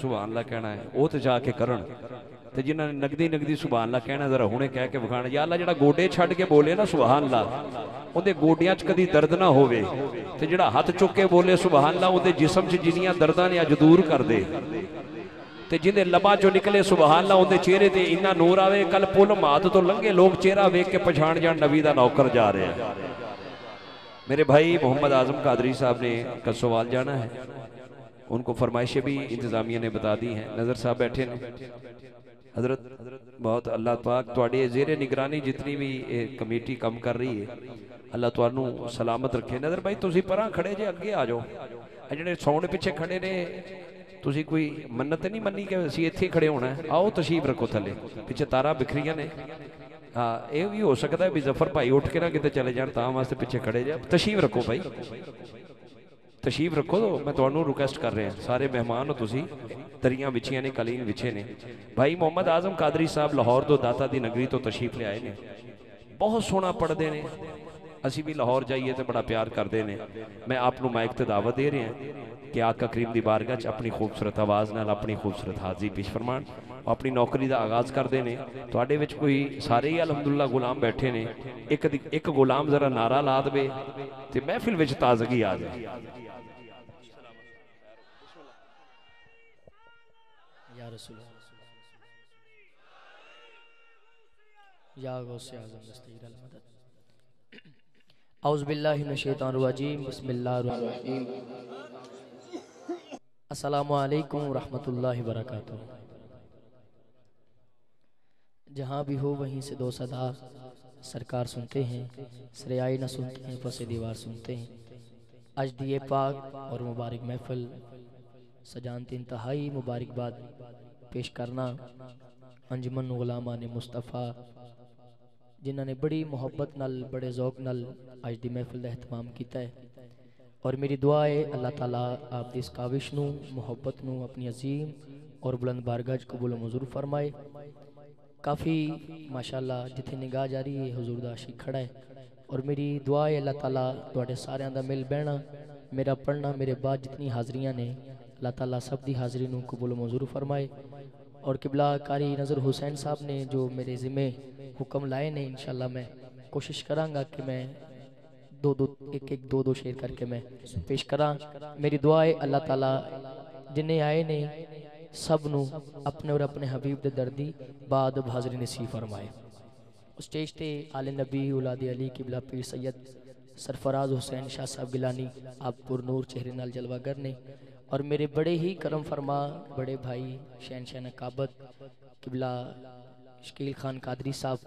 सुभान अल्लाह कहना है वो तो जाके करन, ते जिन्होंने नगदी नगदी सुभान अल्लाह कहना जरा हुणे कह के विखाण। या अल्लाह जिहड़ा गोडे छड्ड के बोले ना सुभान अल्लाह उहदे गोडियां च कदी दर्द ना होवे, ते जिहड़ा हथ चुक के बोले सुभान अल्लाह उहदे जिस्म च जिन्नियां दर्दां ने अज दूर कर दे, ते जिंदे लबां चों निकले सुभान अल्लाह उहदे चेहरे ते इन्ना नूर आवे कल पुल मात तो लंघे लोग चेहरा वेख के पछाण जाण नबी दा नौकर जा रहा है। मेरे भाई मोहम्मद आजम कादरी साहब ने कसोवाल जाना है, उनको फरमाइशें भी इंतजामिया ने बता दी हैं। नज़र साहब बैठे ने, हजरत बहुत अल्लाह पाक तुहाडे ज़ेरे निगरानी जितनी भी कमेटी काम कर रही है अल्लाह तुहानू सलामत रखे। नज़र भाई तुसी परां खड़े जे अगे आ जाओ, जिहड़े सौण पिछे खड़े ने तुसी कोई मन्नत नहीं मन्नी कि असीं इत्थे खड़े होना है, आओ तशरीफ रखो थले, पिछे तारा बिखरियां ने। हाँ ये भी हो सकता है भी जफर भाई उठ के ना किते चले जान तां वास्ते पिछे खड़े जा। तशरीफ रखो भाई, तशरीफ रखो। तो मैं तुहानू रिक्वेस्ट कर रहा सारे मेहमान हो तुसी, दरियां विछियां ने कलीन विछे ने। भाई मोहम्मद आजम कादरी साहब लाहौर तो दाता दी नगरी तो तशरीफ ले आए ने, बहुत सोहना पढ़ते ने, असी भी लाहौर जाइए तो बड़ा प्यार करते हैं। मैं आपको माइक ते दावत दे रहा कि आका करीम दी बारगाह च अपनी खूबसूरत आवाज़ नाल अपनी खूबसूरत हाज़री पेश फरमान, अपनी नौकरी का आगाज़ करते हैं। तुहाडे विच कोई सारे ही अलहमदुल्ला गुलाम बैठे ने, एक गुलाम जरा नारा ला दे तो महफिल विच ताज़गी आ जाए। या रसूल या गौसे आज़म दस्तगीर अल मदद। औज़ु बिल्लाहि मिनश शैतानिर रजीम, बिस्मिल्लाहिर रहमानिर रहीम। अस्सलामु अलैकुम व रहमतुल्लाहि व बरकातुहू। जहाँ भी हो वहीं से दो सदा सरकार सुनते हैं, सरेआई न सुनते हैं फसे दीवार सुनते हैं। आज दिए पाक और मुबारक महफिल सजानत इंतहाई मुबारकबाद पेश करना अंजुमन गुलामान मुस्तफ़ा जिन्होंने बड़ी मुहब्बत नाल बड़े ज़ौक नाल आज दी महफिल का एहतमाम किया है। और मेरी दुआ है अल्लाह ताला आप दी इस काविश नूं मुहब्बत नूं अपनी अजीम और बुलंद बारगाह च कबूल मंजूर फरमाए। काफ़ी माशाअल्लाह जिथे निगाह जा रही है हुजूर दा आशिक खड़ा है। और मेरी दुआ है अल्लाह ताला तुहाडे सारियां दा मिल बहना, मेरा पढ़ना, मेरे बाद जितनी हाज़रियां ने अल्लाह ताला सब दी हाज़री नूं कबूल मंजूर फरमाए। और किबला कारी नज़र हुसैन साहब ने जो मेरे ज़िम्मे हुक्म लाए ने, इंशाअल्लाह मैं कोशिश करांगा कि मैं दो शेर करके मैं पेश करा। मेरी दुआ है अल्लाह ताला जिन्हें आए ने सब नू अपने और अपने हबीब दे दर्दी बाद हाज़री नसीब फरमाए। स्टेज ते आले नबी औलाद अली किबला पीर सैयद सरफराज हुसैन शाह साहब गिलानी आप पुरनूर चेहरे नाल जलवागर ने। और मेरे बड़े ही करम फरमा बड़े भाई शहनशाह नकाबत किबला शकील खान कादरी साहब,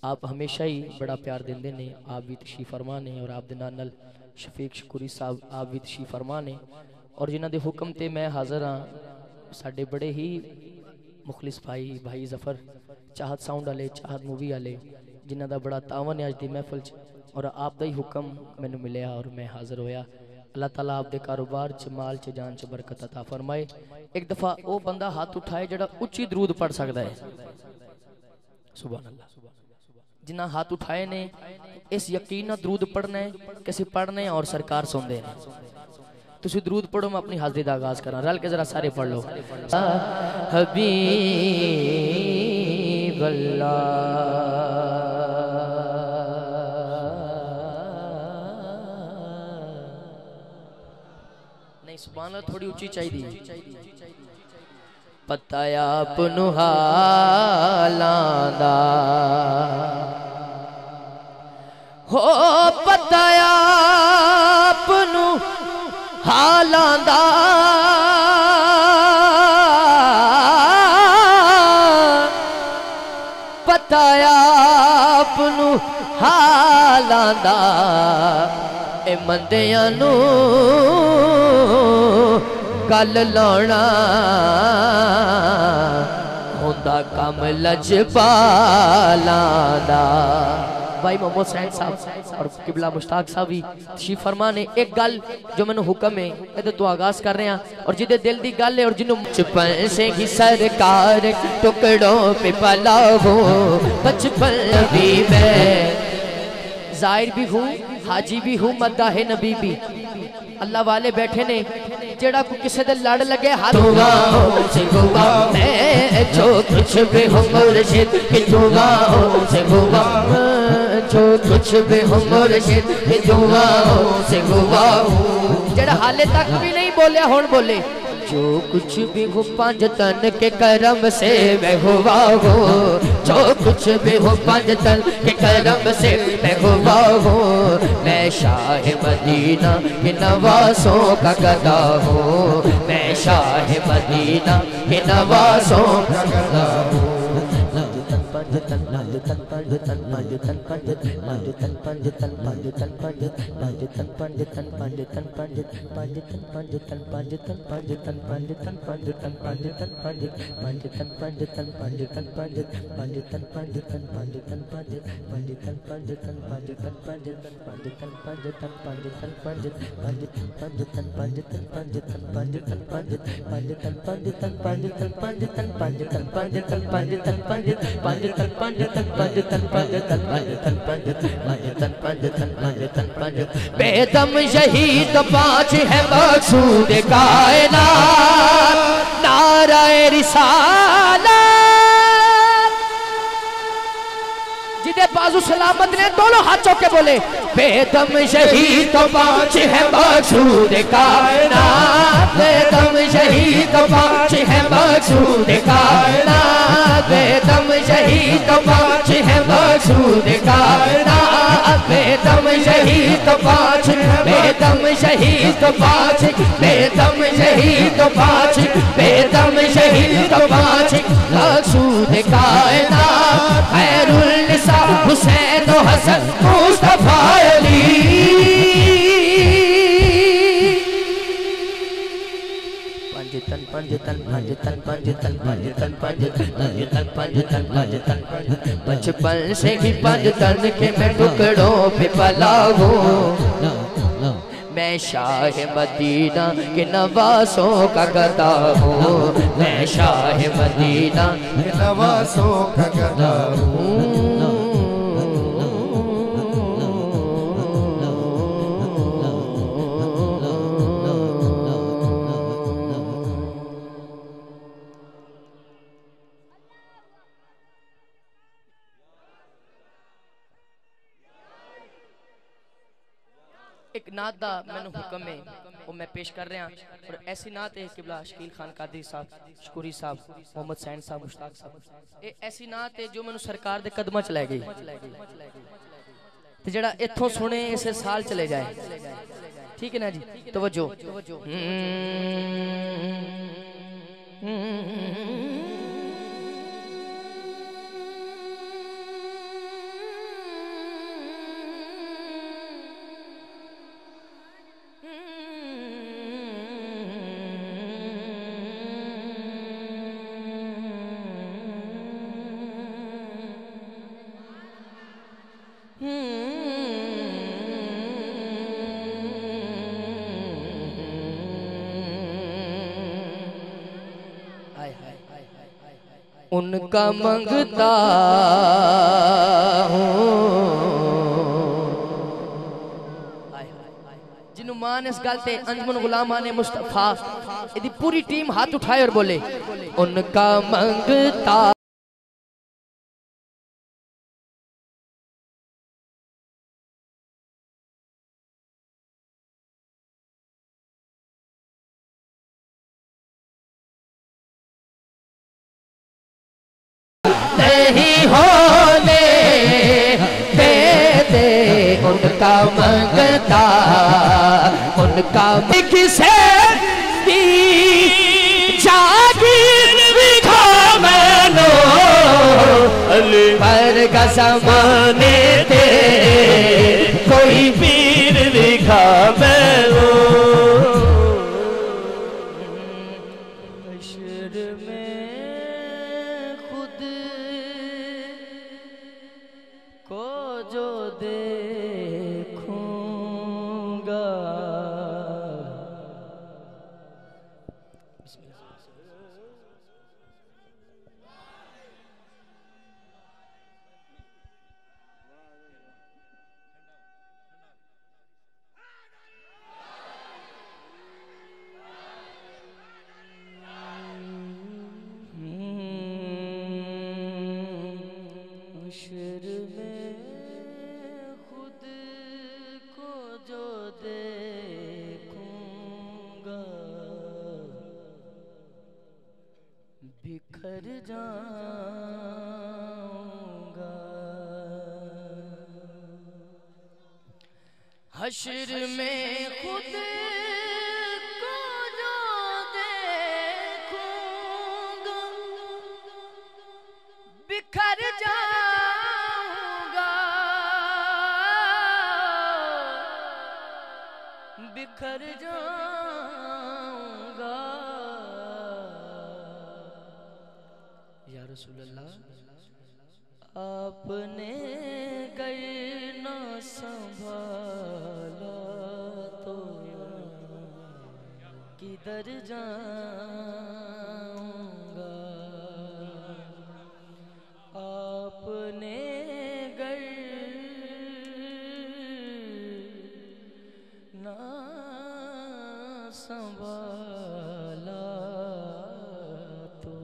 आप हमेशा ही बड़ा प्यार देंदे ने, आप भी तशरीफ फरमा ने। और आप दे नाल शफीक शकूरी साहब आप भी तशरीफ फरमा ने। और जिन्हां दे हुक्म ते मैं हाज़र हाँ साडे बड़े ही मुखलिस भाई जफर चाहत साउंड वाले, चाहत मूवी वाले, जिन्हां दा बड़ा तावन है अज दी महफिल च। और आप दा ही हुक्म मैनू मिलिया और मैं हाज़र होया। अल्लाह ताला आप दे कारोबार च माल च जान च बरकत अता फरमाए। एक दफ़ा वो बंदा हाथ उठाए जिहड़ा उच्ची दरूद पढ़ सकता है। सुभान अल्लाह। जिन्ना हाथ उठाए ने इस यकीन दरूद पढ़ना है कि असीं पढ़ने और सरकार सुनते हैं। तुसीं दरूद पढ़ो, मैं अपनी हाज़री का आगाज़ करा, रल के जरा सारे पढ़ लो। हबीब अल्लाह नहीं, सुभान अल्लाह थोड़ी ऊंची चाहिए। पता आपनू हालां दा हो, पता आपनू हालां दा पता आपनू हालां दा ए मंदियां नू गल लाना होंदा कम लजपालां दा। भाई मोहम्मद सैयद साहब और किबला मुश्ताक साहब भी तशरीफ फरमा ने। एक गल जो मैंने हुक्म है ये तो आगाज कर रहे हैं और जिदे दिल दी गल है और जिन्हों बचपन से ही सरकार टुकड़ों पे पला हो, बचपन भी मैं जाहिर भी हूँ, हाजी भी हूँ, मद्दाह नबी भी। अल्लाह वाले बैठे ने जेड़ा को किसे दे लड़ लगे हाथ से होगा मैं जो कुछ भी हूँ मुर्शिद की दुआओं से होगा जो कुछ भी हूँ मुर्शिद की दुआओं से होगा जेड़ा हाले तक भी नहीं बोले हुण बोले जो कुछ भी हो पंज तन के करम से मैं हुआ हो जो कुछ भी हो पंज तन के करम से मैं हुआ हो मैं शाह मदीना के नवासों का गदा हूँ मैं शाह मदीना के नवासों का गदा हूँ बेदम शहीद पाँच है मकसूद कायनात नाराए रिसालत जिधे बाजू सलामत ने दोनों हाथों के बोले बेदम शहीद पाँच है मकसूद कायनात बेदम शहीद पाँच है मकसूद कायनात बेदम शहीद पाँच है मकसूद कायनात बेदम शहीद पाँच बेदम शहीद पाँच बेदम शहीद पाँच बेदम शहीद पाँच मकसूद कायनात खैरुल निसा हुसैन हसन मुस्तफा अली पंजतन पंजतन पंजतन पंजतन पंजतन पंजतन पंजतन पंजतन पंजतन बचपन से ही पंजतन के मैं टुकड़ों पे पला हूँ मैं शाह मदीना के नवासों का गदा हूँ मैं शाह मदीना के नवासों का गदा हूँ एक नात दा मैनू हुक्म है वो मैं पेश कर रहा और ऐसी नात है किबला शकील खान कादरी साहब शकूरी साहब मोहम्मद सैन साहब मुश्ताक साहब ये ऐसी नात है जो मैनू सरकार दे कदमां च लै गई ते जेड़ा इत्थों सुने इसे साल चले जाए ठीक है ना जी तवज्जो उनका मंगता हूँ जिन्हों मान इस गल ते अंजमन गुलामा ने मुस्तफा इदी पूरी टीम हाथ उठाए और बोले उनका मंगता नहीं होने देते उनका मंगता उनका किसे की जागीर दिखा मैनो पर गज़माने थे कोई पीर दिखा मैनो बिखर जाऊंगा हश्र में खुद को जो देखूंगा बिखर जाऊंगा बिखर जाऊंगा या रसूल अल्लाह आपने गर न संभाला तो किधर जाऊंगा आपने गर न संभाला तो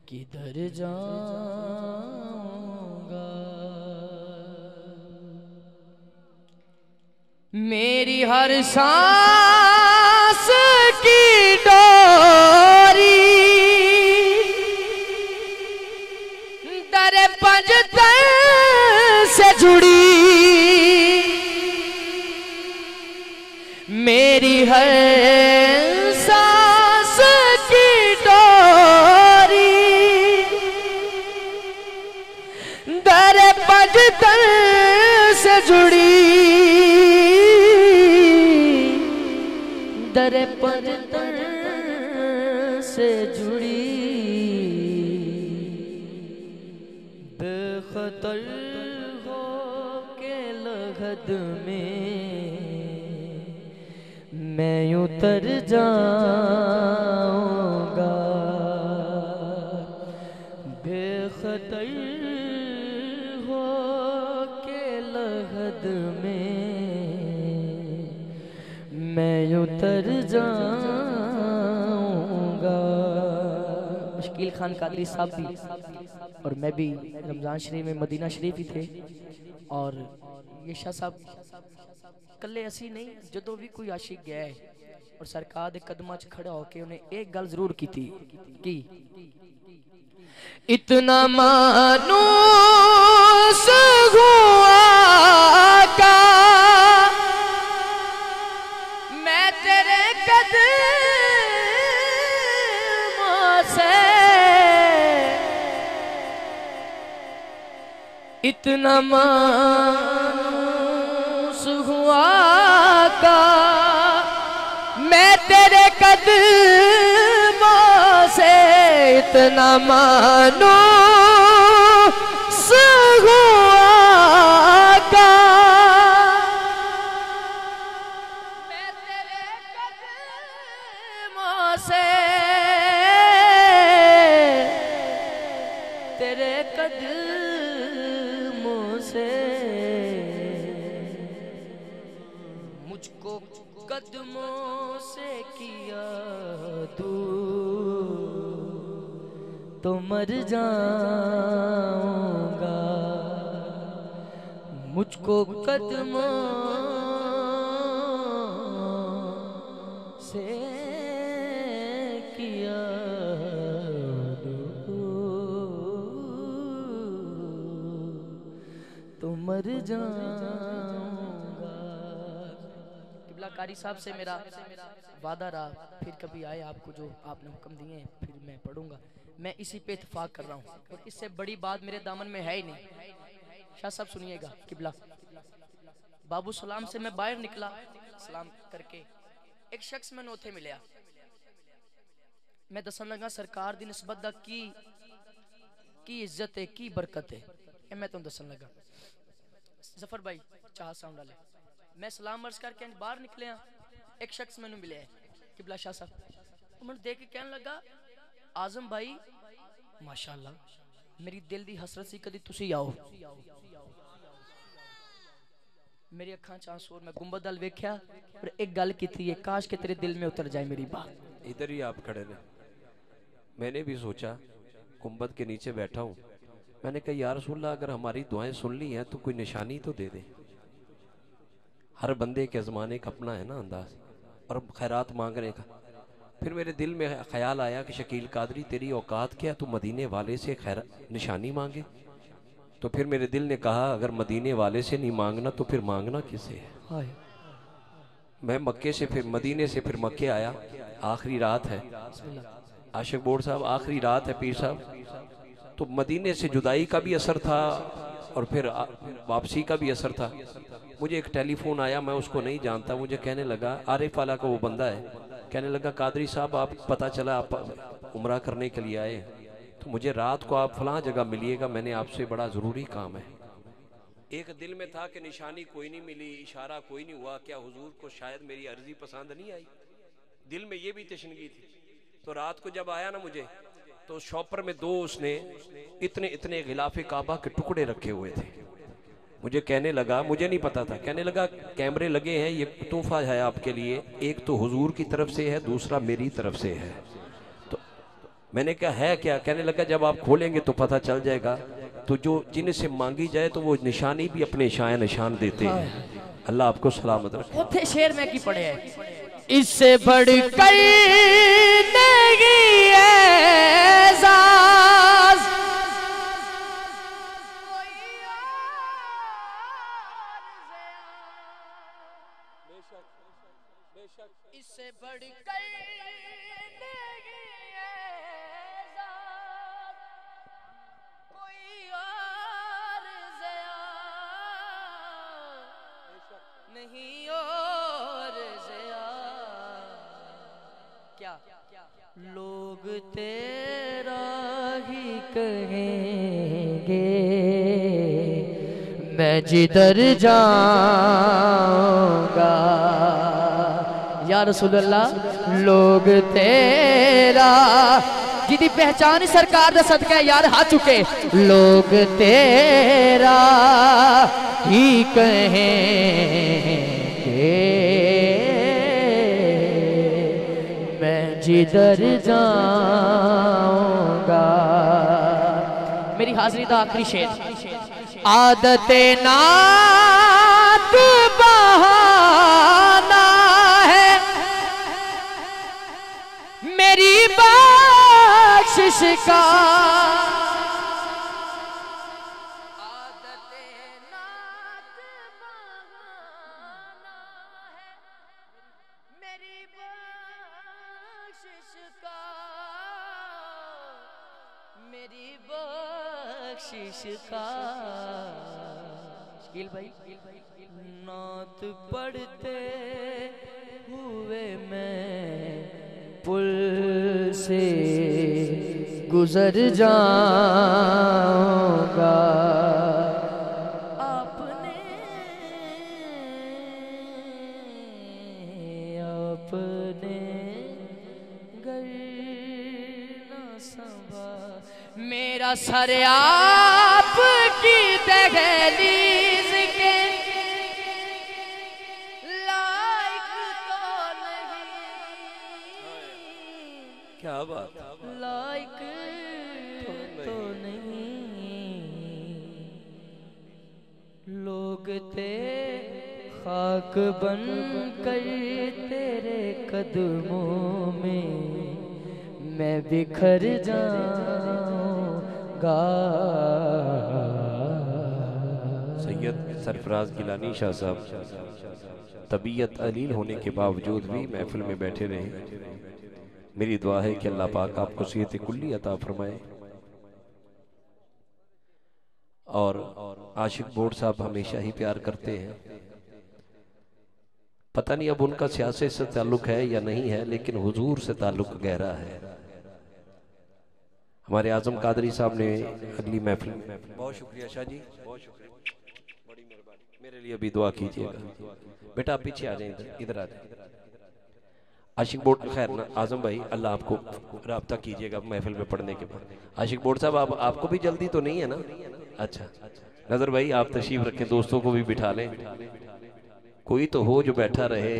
किधर जाऊंगा मेरी हर सांस की डोरी दर पंजतन से जुड़ी मेरी हर सांस की डोरी दर पंजतन से जुड़ी दर पंजतन से जुड़ी बेखतर हो के लगद में मैं उतर जाऊंगा बेखतर हो के लगद में मैं उतर जाऊंगा। मुश्किल खान कादरी साहब भी और मैं भी रमज़ान शरीफ में मदीना शरीफ ही थे और ये शाह साहब कल्ले असी नहीं जदों भी कोई आशिक गया है और सरकार के कदमां च खड़ा होके उन्हें एक गल जरूर की थी कि इतना मानूस हुआ का मैं तेरे कदमों से इतना मानूस हुआ का मैं तेरे कदमों से इतना मानूस हुआ का मैं तेरे कदमों से तेरे कदमों से मुझको कदमों से किया दूर तो मर जाऊंगा मुझको कदमों से किया तो मर जाऊंगा। किबला कारी साहब से मेरा वादा रहा फिर कभी आए आपको जो आपने हुक्म दिए हैं फिर मैं पढ़ूंगा। मैं इसी पे इत्तेफाक कर रहा हूँ और इससे बड़ी बात मेरे दामन में है ही नहीं। शाह साहब सुनिएगा किबला बाबू सलाम से मैं बाहर निकला सलाम करके एक शख्स मैंने उथे मिलिया मैं दसन लगा सरकार दी निस्बत दा की इज्जत है की बरकत है मैं तुम दसन लगा। जफर भाई चाह साउंड वाले मैं सलाम अर्ज करके बाहर निकले एक शख्स मैंने मिले किबला शाह साहब मैंने देख के कहने लगा आजम भाई माशाअल्लाह मेरी दिल दी हसरत सी कदी तुसी आओ मेरी अखां च आंसू और मैं गुंबद अल वेख्या और एक गल की थी काश के तेरे दिल में उतर जाए मेरी बात। इधर ही आप खड़े ने मैंने भी सोचा गुंबद के नीचे बैठा हूँ मैंने कहा या रसूल अल्लाह अगर हमारी दुआएं सुन ली हैं तो कोई निशानी तो दे दे। हर बंदे के ज़माने का अपना है ना अंदाज और खैरात मांगने का फिर मेरे दिल में ख्याल आया कि शकील कादरी तेरी औकात क्या, तू मदीने वाले से खैर निशानी मांगे। तो फिर मेरे दिल ने कहा अगर मदीने वाले से नहीं मांगना तो फिर मांगना किससे है। हाय मैं मक्के से फिर मदीने से फिर मक्के आया, आखिरी रात है, आशिक बोर्ड साहब आखिरी रात है पीर साहब। तो मदीने से जुदाई का भी असर था और फिर वापसी का भी असर था। मुझे एक टेलीफोन आया, मैं उसको नहीं जानता, मुझे कहने लगा, आरिफ वाला का वो बंदा है, कहने लगा कादरी साहब आप पता चला आप उम्रा करने के लिए आए, तो मुझे रात को आप फलां जगह मिलिएगा, मैंने आपसे बड़ा ज़रूरी काम है। एक दिल में था कि निशानी कोई नहीं मिली, इशारा कोई नहीं हुआ, क्या हुजूर को शायद मेरी अर्जी पसंद नहीं आई, दिल में ये भी तशनगी थी। तो रात को जब आया ना मुझे, तो शॉपर में दो उसने इतने इतने गिलाफे काबा के टुकड़े रखे हुए थे। मुझे कहने लगा, मुझे नहीं पता था, कहने लगा कैमरे लगे हैं, ये तोहफा है आपके लिए, एक तो हुजूर की तरफ से है, दूसरा मेरी तरफ से है। तो मैंने कहा है क्या, कहने लगा जब आप खोलेंगे तो पता चल जाएगा। तो जो जिनसे मांगी जाए तो वो निशानी भी अपने शाया निशान देते हैं। अल्लाह आपको सलामत रखे। उथे शेर में की पढ़े है, इससे बढ़कर नहीं एजाज़ इससे बढ़कर नहीं और ज़िया क्या लोग तेरा ही कहेंगे, मैं जिधर जाऊंगा या रसूल अल्लाह। लोग तेरा जिदी पहचान सरकार दा सदका है यार, हाथ चुके, लोग तेरा ही कहेंगे, मैं जिधर जाऊंगा। मेरी हाजिरी का आखिरी शेर, आदते नात बहाना है मेरी बख्शिश का, मेरी बख्शिश का। शकील भाई नात पढ़ते हुए मैं पुल से गुजर जाऊंगा, आपने अपने घर ना संभाला, मेरा सर आपकी दहलीज के लायक तो नहीं, क्या बात, लायक तो नहीं, लोग ते खाक बन कर तेरे कदमों में मैं बिखर जाऊंगा। सैयद सरफराज गिलानी शाह साहब तबीयत अलील होने के बावजूद भी महफिल में बैठे रहे। मेरी दुआ है कि अल्लाह पाक आपको सेहत कुल्ली अता फरमाए। और आशिक बोर्ड साहब हमेशा ही प्यार करते हैं, पता नहीं अब उनका सियासत से ताल्लुक है या नहीं है, लेकिन हुजूर से ताल्लुक गहरा है। हमारे आजम कादरी साहब ने अगली महफिल में, बहुत शुक्रिया शाह जी, बहुत शुक्रिया, बड़ी मेहरबानी, मेरे लिए भी दुआ कीजिएगा। बेटा आप पीछे आ जाए, इधर आ जाए। आशिक बोर्ड खैर ना आजम भाई, अल्लाह आपको राब्ता कीजिएगा महफिल में पढ़ने के बाद। आशिक बोर्ड साहब आपको भी जल्दी तो नहीं है ना? अच्छा नजर भाई आप तशरीफ रखें, दोस्तों को भी बिठा लें, कोई तो हो जो बैठा रहे।